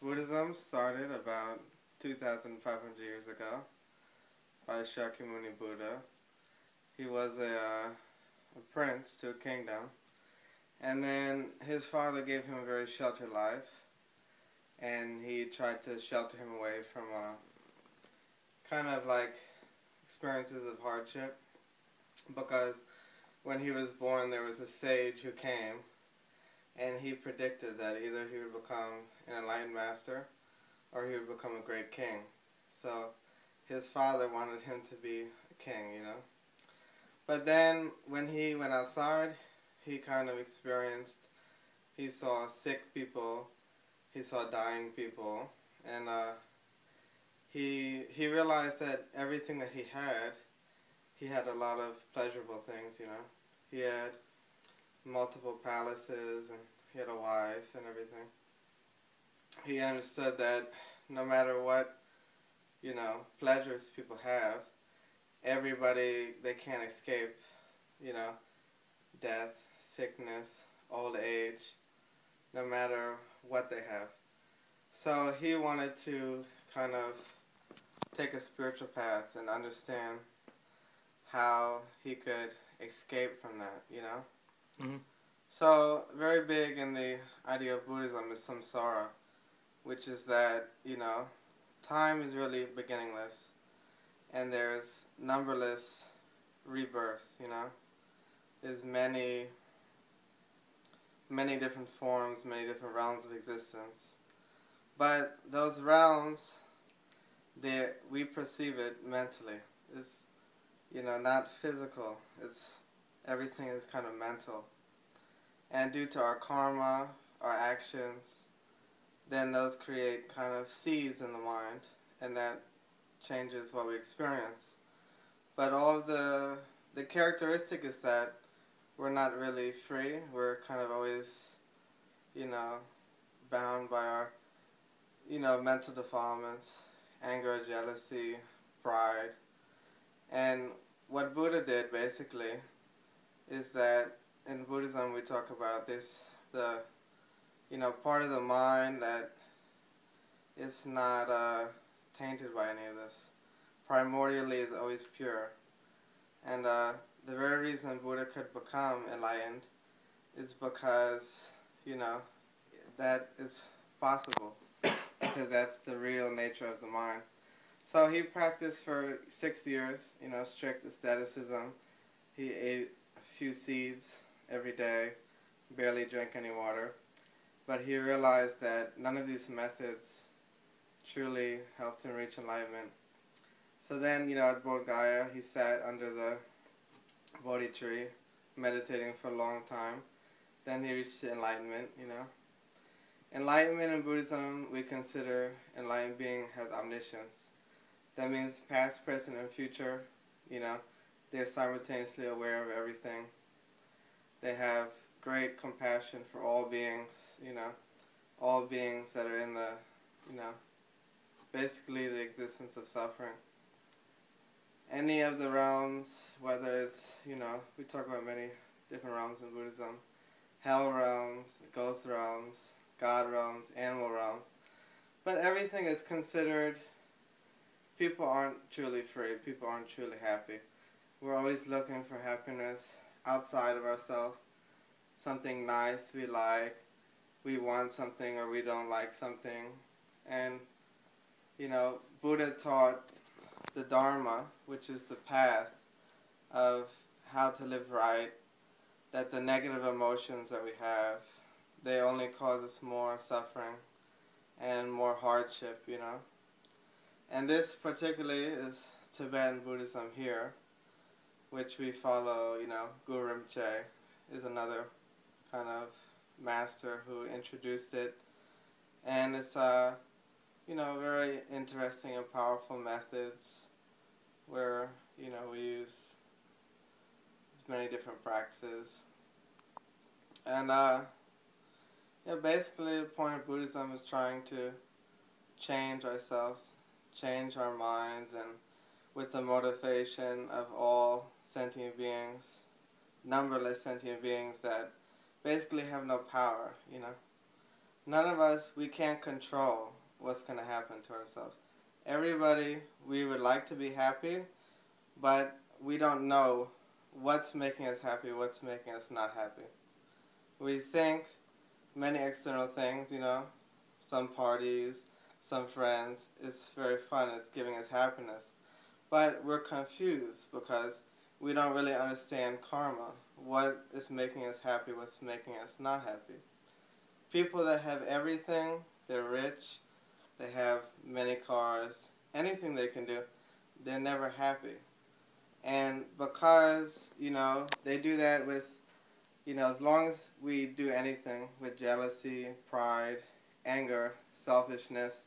Buddhism started about 2,500 years ago by Shakyamuni Buddha. He was a prince to a kingdom, and then his father gave him a very sheltered life, and he tried to shelter him away from kind of like experiences of hardship, because when he was born there was a sage who came, and he predicted that either he would become an enlightened master or he would become a great king. So his father wanted him to be a king, you know. But then when he went outside, he kind of experienced, he saw sick people, he saw dying people, and he realized that everything that he had a lot of pleasurable things, you know. He had multiple palaces, and he had a wife and everything. He understood that no matter what, you know, pleasures people have, everybody, they can't escape, you know, death, sickness, old age, no matter what they have. So he wanted to kind of take a spiritual path and understand how he could escape from that, you know. Mm-hmm. So very big in the idea of Buddhism is samsara, which is that, you know, time is really beginningless, and there's numberless rebirths, you know. There's many different forms, many different realms of existence. But those realms, we perceive it mentally. It's, you know, not physical. It's, everything is kind of mental. And due to our karma, our actions, then those create kind of seeds in the mind, and that changes what we experience. But all of the characteristic is that we're not really free. We're kind of always, you know, bound by our, you know, mental defilements, anger, jealousy, pride. And what Buddha did basically is that in Buddhism we talk about this, the, you know, part of the mind that is not tainted by any of this. Primordially is always pure. And the very reason Buddha could become enlightened is because, you know, that is possible, because that's the real nature of the mind. So he practiced for 6 years, you know, strict asceticism. He ate a few seeds every day, barely drank any water. But he realized that none of these methods truly helped him reach enlightenment. So then, you know, at Bodh Gaya, he sat under the Bodhi tree, meditating for a long time. Then he reached enlightenment, you know. Enlightenment in Buddhism, we consider enlightened being has omniscience. That means past, present, and future, you know, they're simultaneously aware of everything. They have great compassion for all beings, you know, all beings that are in the, you know, basically the existence of suffering. Any of the realms, whether it's, you know, we talk about many different realms in Buddhism, hell realms, ghost realms, God realms, animal realms, but everything is considered, people aren't truly free, people aren't truly happy. We're always looking for happiness outside of ourselves, something nice we like, we want something or we don't like something. And, you know, Buddha taught the Dharma, which is the path of how to live right, that the negative emotions that we have, they only cause us more suffering and more hardship, you know. And this particularly is Tibetan Buddhism here, which we follow, you know. Guru Rinpoche is another kind of master who introduced it. And it's, you know, very interesting and powerful methods where, you know, we use many different practices. And, yeah, basically the point of Buddhism is trying to change ourselves, change our minds, and with the motivation of all sentient beings, numberless sentient beings that basically have no power, you know. None of us, we can't control what's going to happen to ourselves. Everybody, we would like to be happy, but we don't know what's making us happy, what's making us not happy. We think many external things, some parties, some friends, it's very fun, it's giving us happiness. But we're confused because we don't really understand karma. What is making us happy, what's making us not happy. People that have everything, they're rich, they have many cars, anything they can do, they're never happy. And because, they do that with, as long as we do anything with jealousy, pride, anger, selfishness,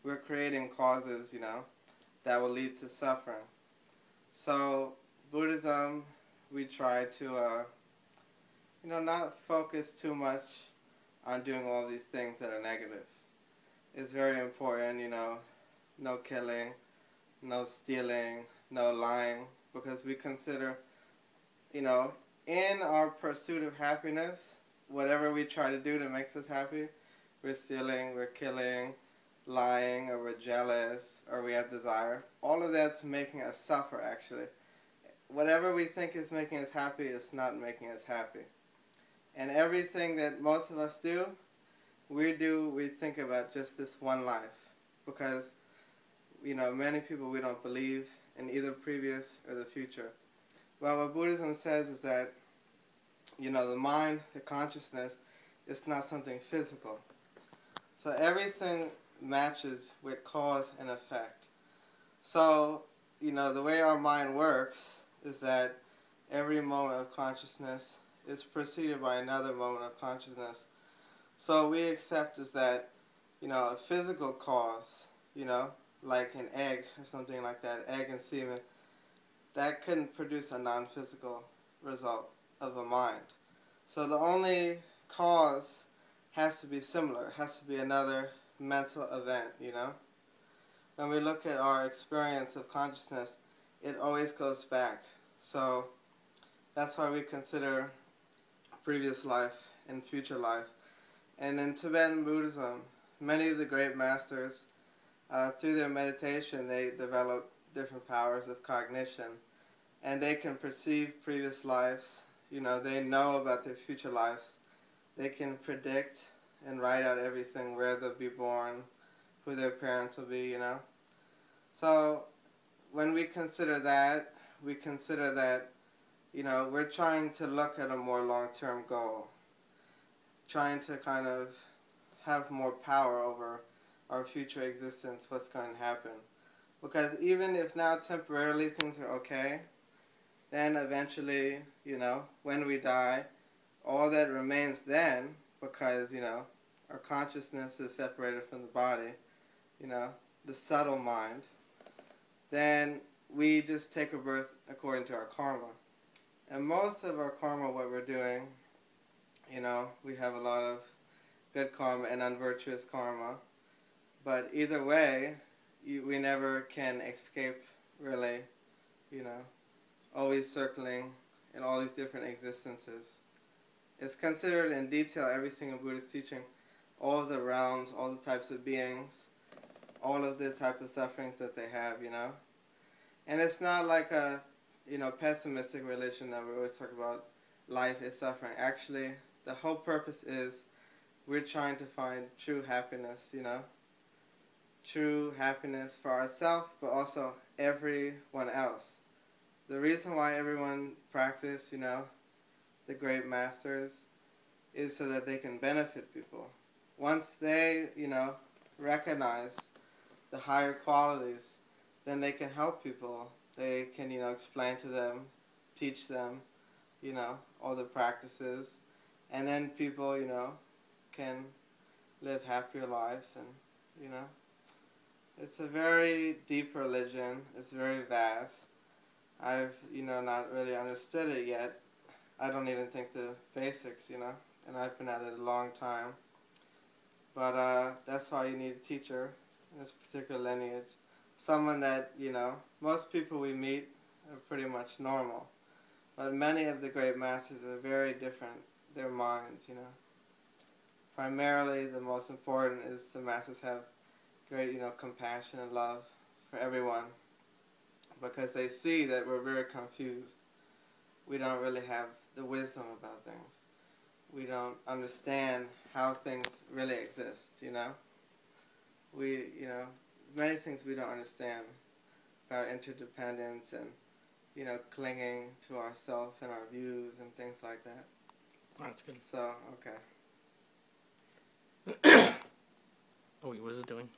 we're creating causes, that will lead to suffering. So, Buddhism, we try to, not focus too much on doing all these things that are negative. It's very important, no killing, no stealing, no lying, because we consider, in our pursuit of happiness, whatever we try to do to make us happy, we're stealing, we're killing, lying, or we're jealous, or we have desire. All of that's making us suffer, actually. Whatever we think is making us happy is not making us happy. And everything that most of us do, we think about just this one life. Because, many people, we don't believe in either previous or the future. Well, what Buddhism says is that, the mind, the consciousness, is not something physical. So everything matches with cause and effect. So, the way our mind works is that every moment of consciousness is preceded by another moment of consciousness. So we accept is that, a physical cause, like an egg or something like that, egg and semen, that couldn't produce a non-physical result of a mind. So the only cause has to be similar. It has to be another mental event, When we look at our experience of consciousness, it always goes back. So that's why we consider previous life and future life. And in Tibetan Buddhism, many of the great masters, through their meditation, they develop different powers of cognition. And they can perceive previous lives. They know about their future lives. They can predict and write out everything, where they'll be born, who their parents will be, So when we consider that, we're trying to look at a more long-term goal. Trying to kind of have more power over our future existence, what's going to happen. Because even if now temporarily things are okay, then eventually, when we die, all that remains then, because, our consciousness is separated from the body, the subtle mind, then we just take a birth according to our karma. And most of our karma, what we're doing, we have a lot of good karma and unvirtuous karma. But either way, we never can escape, really, always circling in all these different existences. It's considered in detail everything in Buddhist teaching, all of the realms, all the types of beings, all of the type of sufferings that they have, And it's not like a, pessimistic religion that we always talk about, life is suffering. Actually, the whole purpose is we're trying to find true happiness, True happiness for ourselves, but also everyone else. The reason why everyone practice, the great masters, is so that they can benefit people. Once they, recognize the higher qualities, then they can help people. They can, explain to them, teach them, all the practices. And then people, can live happier lives. And, it's a very deep religion. It's very vast. I've, not really understood it yet. I don't even think the basics, and I've been at it a long time. But that's why you need a teacher in this particular lineage. Someone that, most people we meet are pretty much normal. But many of the great masters are very different, their minds, primarily the most important is the masters have great, compassion and love for everyone, because they see that we're very confused. We don't really have the wisdom about things. We don't understand how things really exist, We, many things we don't understand about interdependence and, clinging to ourself and our views and things like that. That's good. So, okay. Oh, wait, what is it doing?